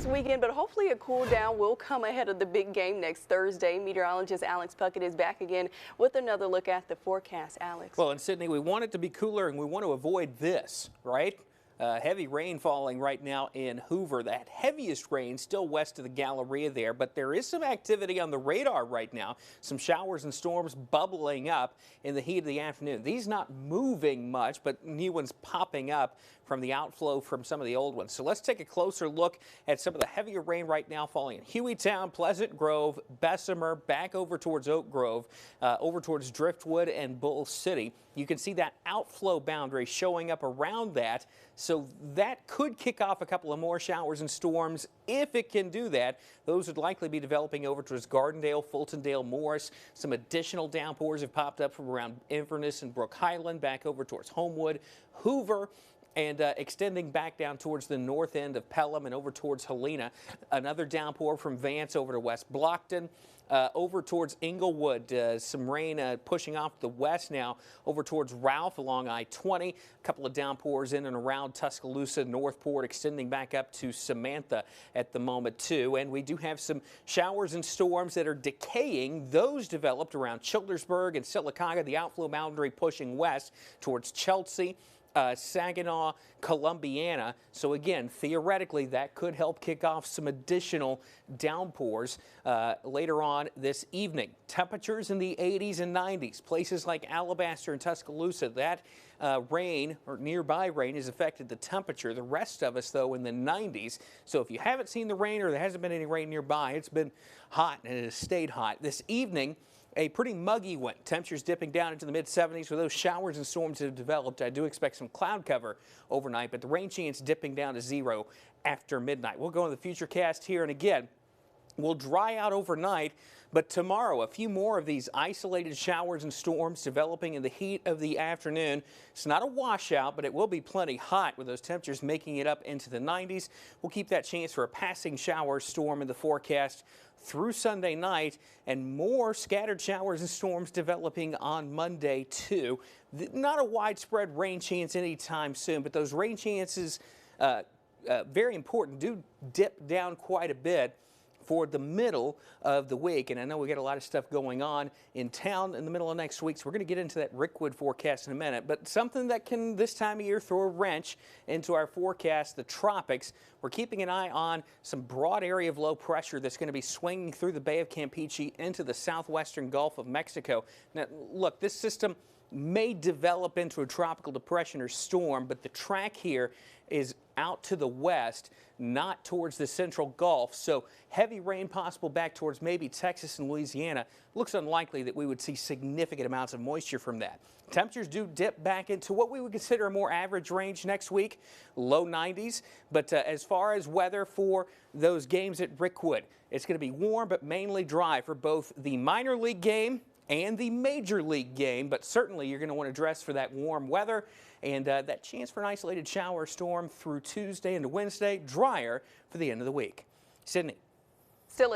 weekend, but hopefully a cool down will come ahead of the big game next Thursday. Meteorologist Alex Puckett is back again with another look at the forecast. Alex. Well, in Sydney, we want it to be cooler and we want to avoid this, right? Heavy rain falling right now in Hoover. That heaviest rain still west of the Galleria there, but there is some activity on the radar right now. Some showers and storms bubbling up in the heat of the afternoon. These not moving much, but new ones popping up from the outflow from some of the old ones. So let's take a closer look at some of the heavier rain right now falling in Hueytown, Pleasant Grove, Bessemer, back over towards Oak Grove, over towards Driftwood and Bull City. You can see that outflow boundary showing up around that. So that could kick off a couple of more showers and storms. If it can do that, those would likely be developing over towards Gardendale, Fultondale, Morris. Some additional downpours have popped up from around Inverness and Brook Highland, back over towards Homewood, Hoover, and extending back down towards the north end of Pelham and over towards Helena. Another downpour from Vance over to West Blockton. Over towards Inglewood, some rain pushing off the west now over towards Ralph along I-20. A couple of downpours in and around Tuscaloosa, Northport, extending back up to Samantha at the moment too. And we do have some showers and storms that are decaying. Those developed around Childersburg and Sylacauga, the outflow boundary pushing west towards Chelsea. Saginaw, Columbiana. So again, theoretically, that could help kick off some additional downpours later on this evening. Temperatures in the 80s and 90s. Places like Alabaster and Tuscaloosa, that rain or nearby rain has affected the temperature. The rest of us, though, in the 90s. So if you haven't seen the rain or there hasn't been any rain nearby, it's been hot and it has stayed hot. This evening, a pretty muggy one. Temperatures dipping down into the mid-70s with those showers and storms that have developed. I do expect some cloud cover overnight, but the rain chance dipping down to 0 after midnight. We'll go in the futurecast here, and again, will dry out overnight, but tomorrow a few more of these isolated showers and storms developing in the heat of the afternoon. It's not a washout, but it will be plenty hot with those temperatures making it up into the 90s. We'll keep that chance for a passing shower storm in the forecast through Sunday night, and more scattered showers and storms developing on Monday too. Not a widespread rain chance anytime soon, but those rain chances, very important, do dip down quite a bit for the middle of the week. And I know we got a lot of stuff going on in town in the middle of next week, so we're going to get into that Rickwood forecast in a minute. But something that can this time of year throw a wrench into our forecast, the tropics. We're keeping an eye on some broad area of low pressure that's going to be swinging through the Bay of Campeche into the southwestern Gulf of Mexico. Now, look, this system may develop into a tropical depression or storm, but the track here is out to the west, not towards the central Gulf. So heavy rain possible back towards maybe Texas and Louisiana. Looks unlikely that we would see significant amounts of moisture from that. Temperatures do dip back into what we would consider a more average range next week, low 90s. But as far as weather for those games at Rickwood, it's going to be warm but mainly dry for both the minor league game and the major league game, but certainly you're going to want to dress for that warm weather and that chance for an isolated shower storm through Tuesday into Wednesday, drier for the end of the week. Sydney. Still ahead.